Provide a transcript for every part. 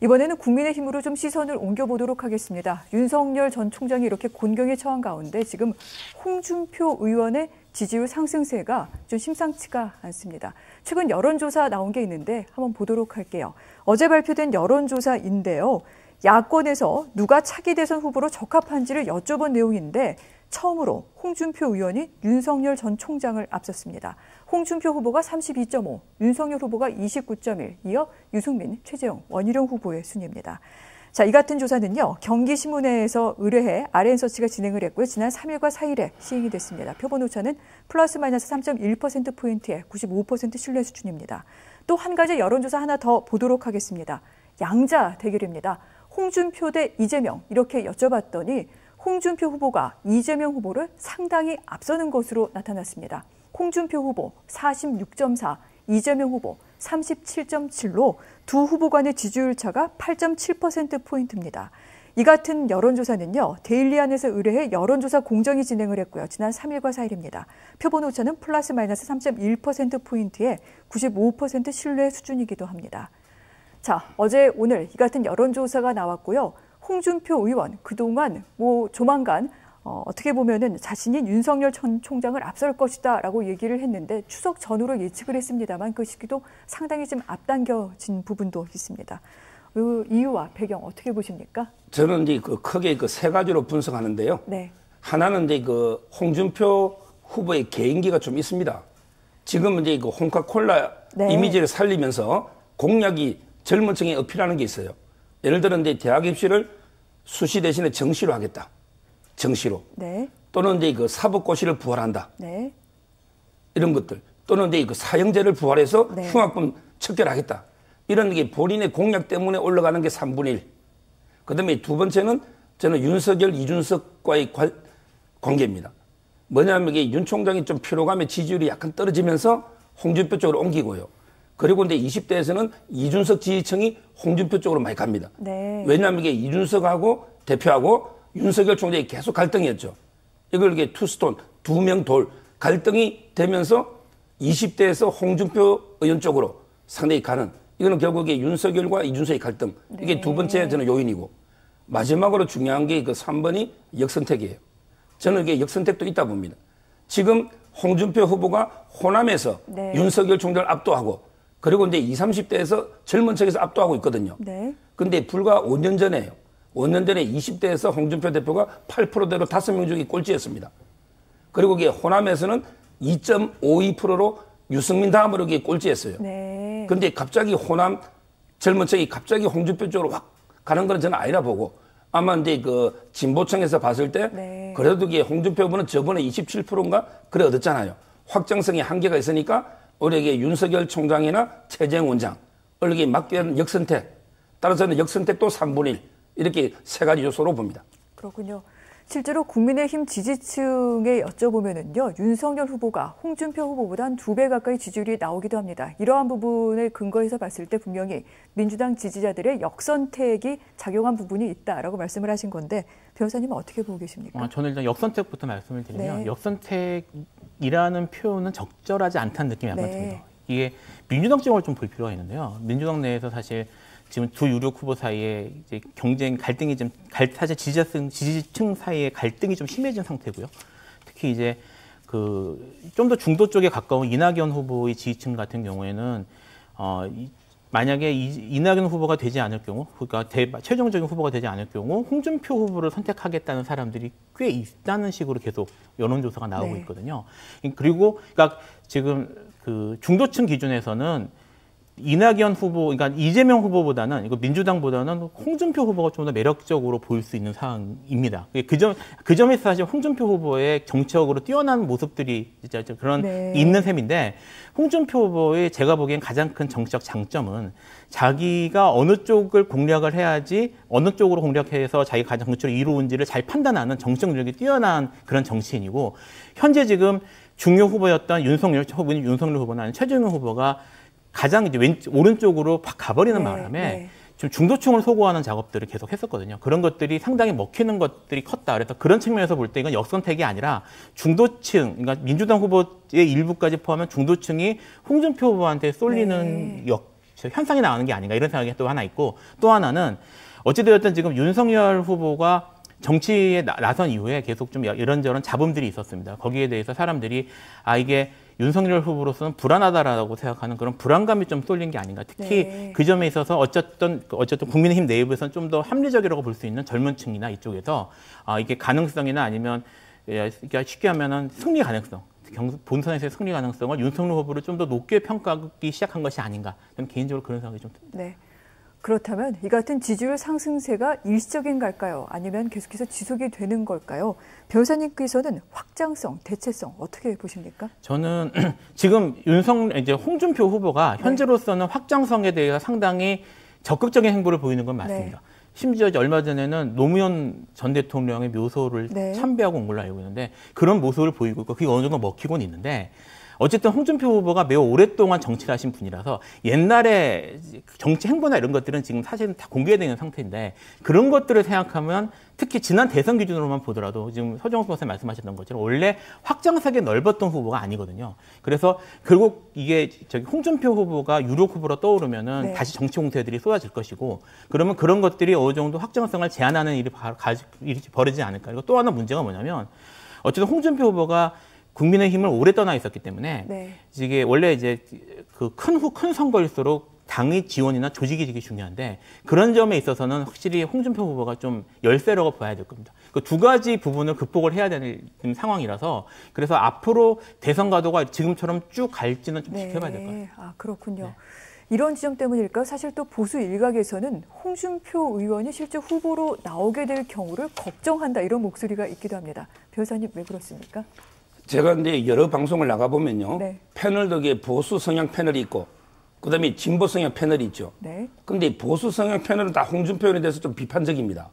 이번에는 국민의힘으로 좀 시선을 옮겨보도록 하겠습니다. 윤석열 전 총장이 이렇게 곤경에 처한 가운데 지금 홍준표 의원의 지지율 상승세가 좀 심상치가 않습니다. 최근 여론조사 나온 게 있는데 한번 보도록 할게요. 어제 발표된 여론조사인데요. 야권에서 누가 차기 대선 후보로 적합한지를 여쭤본 내용인데 처음으로 홍준표 의원이 윤석열 전 총장을 앞섰습니다. 홍준표 후보가 32.5, 윤석열 후보가 29.1, 이어 유승민, 최재형, 원희룡 후보의 순위입니다. 자, 이 같은 조사는요, 경기신문회에서 의뢰해 RN서치가 진행을 했고요. 지난 3일과 4일에 시행이 됐습니다. 표본 오차는 플러스 마이너스 3.1%포인트의 95% 신뢰 수준입니다. 또 한 가지 여론조사 하나 더 보도록 하겠습니다. 양자 대결입니다. 홍준표 대 이재명 이렇게 여쭤봤더니 홍준표 후보가 이재명 후보를 상당히 앞서는 것으로 나타났습니다. 홍준표 후보 46.4, 이재명 후보 37.7로 두 후보 간의 지지율 차가 8.7%포인트입니다. 이 같은 여론조사는요, 데일리안에서 의뢰해 여론조사 공정이 진행을 했고요. 지난 3일과 4일입니다. 표본 오차는 플러스 마이너스 3.1%포인트의 95% 신뢰 수준이기도 합니다. 자, 어제 오늘 이 같은 여론조사가 나왔고요. 홍준표 의원 그동안 조만간 어떻게 보면은 자신이 윤석열 전 총장을 앞설 것이다라고 얘기를 했는데 추석 전후로 예측을 했습니다만 그 시기도 상당히 좀 앞당겨진 부분도 있습니다. 그 이유와 배경 어떻게 보십니까? 저는 이제 크게 세 가지로 분석하는데요. 네. 하나는 이제 홍준표 후보의 개인기가 좀 있습니다. 지금은 이제 홍카콜라 네. 이미지를 살리면서 공약이 젊은 층에 어필하는 게 있어요. 예를 들어 이제 대학 입시를 수시 대신에 정시로 하겠다. 정시로. 네. 또는 이제 사법고시를 부활한다. 네. 이런 것들. 또는 이제 사형제를 부활해서 네. 흉악범 척결하겠다. 이런 게 본인의 공약 때문에 올라가는 게 3분의 1. 그 다음에 두 번째는 저는 윤석열, 이준석과의 관계입니다. 뭐냐면 이게 윤 총장이 좀 피로감에 지지율이 약간 떨어지면서 홍준표 쪽으로 옮기고요. 그리고 이제 20대에서는 이준석 지지층이 홍준표 쪽으로 많이 갑니다. 네. 왜냐하면 이게 이준석하고 대표하고 윤석열 총장이 계속 갈등이었죠. 이걸 이게 투스톤, 두 명 돌 갈등이 되면서 20대에서 홍준표 의원 쪽으로 상당히 가는, 이거는 결국에 윤석열과 이준석의 갈등. 이게 네. 두 번째 저는 요인이고, 마지막으로 중요한 게 3번이 역선택이에요. 저는 이게 역선택도 있다 봅니다. 지금 홍준표 후보가 호남에서 네. 윤석열 총장을 압도하고, 그리고 이제 20, 30대에서 젊은 층에서 압도하고 있거든요. 네. 근데 불과 5년 전에요. 5년 전에 20대에서 홍준표 대표가 8%대로 5명 중에 꼴찌였습니다. 그리고 이게 호남에서는 2.52%로 유승민 다음으로 이게 꼴찌했어요. 네. 근데 갑자기 호남 젊은 층이 갑자기 홍준표 쪽으로 확 가는 건 저는 아니라 보고, 아마 이제 진보층에서 봤을 때 네. 그래도 이게 홍준표 후보는 저번에 27%인가 그래 얻었잖아요. 확장성의 한계가 있으니까 우리에게 윤석열 총장이나 최재형 원장, 이렇게 막대한 역선택, 따라서는 역선택도 3분의 1, 이렇게 세 가지 요소로 봅니다. 그렇군요. 실제로 국민의힘 지지층에 여쭤보면은요, 윤석열 후보가 홍준표 후보보다 한 2배 가까이 지지율이 나오기도 합니다. 이러한 부분을 근거해서 봤을 때 분명히 민주당 지지자들의 역선택이 작용한 부분이 있다라고 말씀을 하신 건데, 변호사님은 어떻게 보고 계십니까? 저는 일단 역선택부터 말씀을 드리면, 네. 역선택이라는 표현은 적절하지 않다는 느낌이 약간 네. 듭니다. 이게 민주당 쪽을 좀 볼 필요가 있는데요. 민주당 내에서 사실 지금 두 유력 후보 사이에 이제 경쟁 갈등이 사실 지지층 사이의 갈등이 좀 심해진 상태고요. 특히 이제 좀 더 중도 쪽에 가까운 이낙연 후보의 지지층 같은 경우에는 만약에 이낙연 후보가 되지 않을 경우, 그러니까 최종적인 후보가 되지 않을 경우 홍준표 후보를 선택하겠다는 사람들이 꽤 있다는 식으로 계속 여론조사가 나오고 네. 있거든요. 그리고 그러니까 지금 중도층 기준에서는 이낙연 후보, 그러니까 이재명 후보보다는, 이거 민주당보다는 홍준표 후보가 좀 더 매력적으로 보일 수 있는 상황입니다. 그 점에서 사실 홍준표 후보의 정치적으로 뛰어난 모습들이 진짜 그런 네. 있는 셈인데, 홍준표 후보의 제가 보기엔 가장 큰 정치적 장점은 자기가 어느 쪽을 공략을 해야지, 어느 쪽으로 공략해서 자기가 가장 정치를 이루은지를 잘 판단하는 정치적 능력이 뛰어난 그런 정치인이고, 현재 지금 중요 후보였던 윤석열 후보는 아닌 최재형 후보가 가장 이제 오른쪽으로 확 가버리는 바람에 좀 중도층을 소구하는 작업들을 계속 했었거든요. 그런 것들이 상당히 먹히는 것들이 컸다. 그래서 그런 측면에서 볼 때 이건 역선택이 아니라 중도층, 그러니까 민주당 후보의 일부까지 포함한 중도층이 홍준표 후보한테 쏠리는 현상이 나오는 게 아닌가 이런 생각이 또 하나 있고, 또 하나는 어찌되었든 지금 윤석열 후보가 정치에 나선 이후에 계속 좀 이런저런 잡음들이 있었습니다. 거기에 대해서 사람들이 이게 윤석열 후보로서는 불안하다라고 생각하는 그런 불안감이 좀 쏠린 게 아닌가. 특히 네. 그 점에 있어서 어쨌든 국민의힘 내부에서는 좀 더 합리적이라고 볼 수 있는 젊은 층이나 이쪽에서 이게 가능성이나 아니면 쉽게 하면은 승리 가능성, 본선에서의 승리 가능성을 윤석열 후보를 좀 더 높게 평가하기 시작한 것이 아닌가. 저는 개인적으로 그런 생각이 좀 듭니다. 네. 그렇다면 이 같은 지지율 상승세가 일시적인 걸까요? 아니면 계속해서 지속이 되는 걸까요? 변호사님께서는 확장성, 대체성 어떻게 보십니까? 저는 지금 이제 홍준표 후보가 현재로서는 확장성에 대해서 상당히 적극적인 행보를 보이는 건 맞습니다. 네. 심지어 얼마 전에는 노무현 전 대통령의 묘소를 참배하고 온 걸로 알고 있는데 그런 모습을 보이고 있고 그게 어느 정도 먹히고는 있는데 어쨌든 홍준표 후보가 매우 오랫동안 정치를 하신 분이라서 옛날에 정치 행보나 이런 것들은 지금 사실은 다 공개되어 있는 상태인데 그런 것들을 생각하면 특히 지난 대선 기준으로만 보더라도 지금 서정호 변호사님 말씀하셨던 것처럼 원래 확장색이 넓었던 후보가 아니거든요. 그래서 결국 이게 홍준표 후보가 유력 후보로 떠오르면은 다시 정치 공세들이 쏟아질 것이고 그러면 그런 것들이 어느 정도 확장성을 제한하는 일이 벌어지지 않을까. 그리고 또 하나 문제가 뭐냐면 어쨌든 홍준표 후보가 국민의힘을 오래 떠나 있었기 때문에 이게 원래 이제 그 큰 선거일수록 당의 지원이나 조직이 되게 중요한데 그런 점에 있어서는 확실히 홍준표 후보가 좀 열세라고 봐야 될 겁니다. 그 두 가지 부분을 극복을 해야 되는 상황이라서 그래서 앞으로 대선 가도가 지금처럼 쭉 갈지는 좀 지켜봐야 될 것 같아요. 아, 그렇군요. 이런 지점 때문일까요? 사실 또 보수 일각에서는 홍준표 의원이 실제 후보로 나오게 될 경우를 걱정한다 이런 목소리가 있기도 합니다. 변호사님 왜 그렇습니까? 제가 이제 여러 방송을 나가보면요. 패널덕에 보수 성향 패널이 있고, 그 다음에 진보 성향 패널이 있죠. 그런데 보수 성향 패널은 다 홍준표 의원에 대해서 좀 비판적입니다.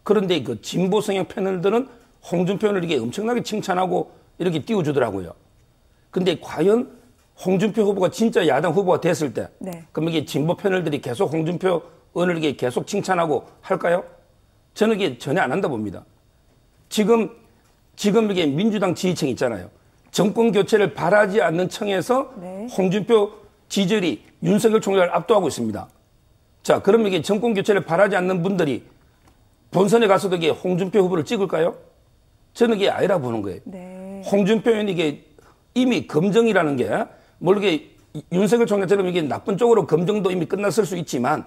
그런데 그 진보 성향 패널들은 홍준표 의원을 이게 엄청나게 칭찬하고 이렇게 띄워주더라고요. 근데 과연 홍준표 후보가 진짜 야당 후보가 됐을 때, 그럼 이게 진보 패널들이 계속 홍준표 의원을 이게 계속 칭찬하고 할까요? 저는 이게 전혀 안 한다 봅니다. 지금 이게 민주당 지지층 있잖아요. 정권 교체를 바라지 않는 층에서 홍준표 지지율이 윤석열 총장을 압도하고 있습니다. 자, 그럼 이게 정권 교체를 바라지 않는 분들이 본선에 가서도 이게 홍준표 후보를 찍을까요? 저는 이게 아니라 보는 거예요. 홍준표 의원이 이게 이미 검증이라는 게, 모르게 윤석열 총장처럼 이게 나쁜 쪽으로 검증도 이미 끝났을 수 있지만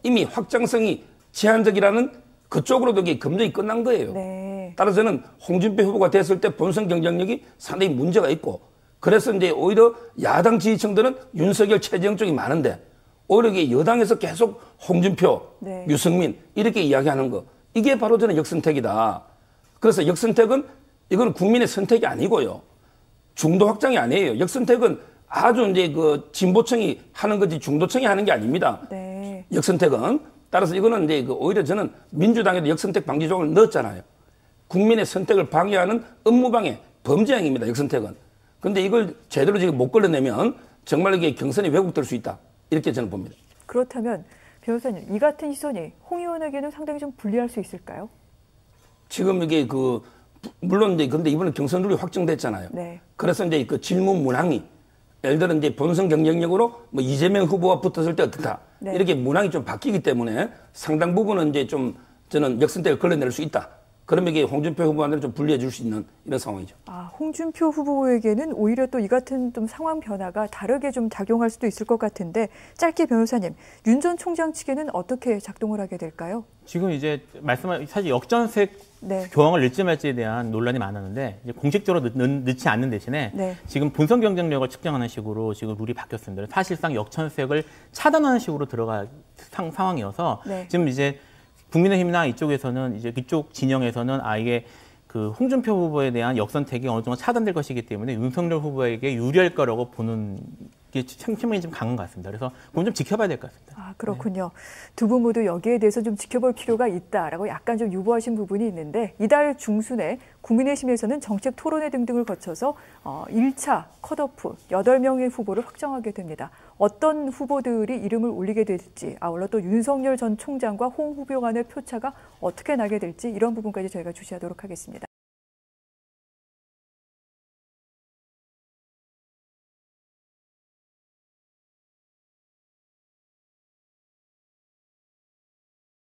이미 확장성이 제한적이라는 그쪽으로도 이게 검증이 끝난 거예요. 따라서 저는 홍준표 후보가 됐을 때 본선 경쟁력이 상당히 문제가 있고 그래서 이제 오히려 야당 지지층들은 윤석열 최재형 쪽이 많은데 오히려 이게 여당에서 계속 홍준표, 유승민 이렇게 이야기하는 거 이게 바로 저는 역선택이다. 그래서 역선택은 이건 국민의 선택이 아니고요. 중도 확장이 아니에요. 역선택은 아주 이제 그 진보층이 하는 거지 중도층이 하는 게 아닙니다. 역선택은 따라서 이거는 이제 그 오히려 저는 민주당에도 역선택 방지 조항을 넣었잖아요. 국민의 선택을 방해하는 업무방해, 범죄 행위입니다. 역선택은. 그런데 이걸 제대로 지금 못 걸러내면 정말 이게 경선이 왜곡될 수 있다. 이렇게 저는 봅니다. 그렇다면 변호사님, 이 같은 시선이 홍 의원에게는 상당히 좀 불리할 수 있을까요? 지금 이게 물론 이제 근데 이번에 경선 룰이 확정됐잖아요. 그래서 이제 그 질문 문항이 예를 들어 이제 본선 경쟁력으로 뭐 이재명 후보와 붙었을 때 어떻다. 이렇게 문항이 좀 바뀌기 때문에 상당 부분은 이제 좀 저는 역선택을 걸러낼 수 있다. 그러면 이게 홍준표 후보한테는 좀 불리해 줄 수 있는 이런 상황이죠. 홍준표 후보에게는 오히려 또 이 같은 좀 상황 변화가 다르게 좀 작용할 수도 있을 것 같은데 짧게 변호사님, 윤 전 총장 측에는 어떻게 작동을 하게 될까요? 지금 이제 말씀하신 사실 역전색 교황을 넣지 말지에 대한 논란이 많았는데 이제 공식적으로 넣지 않는 대신에 지금 본선 경쟁력을 측정하는 식으로 지금 룰이 바뀌었습니다. 사실상 역전색을 차단하는 식으로 들어갈 상황이어서 지금 이제 국민의힘이나 이쪽에서는 이제 이쪽 진영에서는 이게 그 홍준표 후보에 대한 역선택이 어느 정도 차단될 것이기 때문에 윤석열 후보에게 유리할 거라고 보는 게 측면이 좀 강한 것 같습니다. 그래서 그건 좀 지켜봐야 될 것 같습니다. 그렇군요. 두 분 모두 여기에 대해서 좀 지켜볼 필요가 있다라고 약간 좀 유보하신 부분이 있는데 이달 중순에 국민의힘에서는 정책 토론회 등등을 거쳐서 1차 컷오프 8명의 후보를 확정하게 됩니다. 어떤 후보들이 이름을 올리게 될지 아울러 또 윤석열 전 총장과 홍 후보 간의 표차가 어떻게 나게 될지 이런 부분까지 저희가 주시하도록 하겠습니다.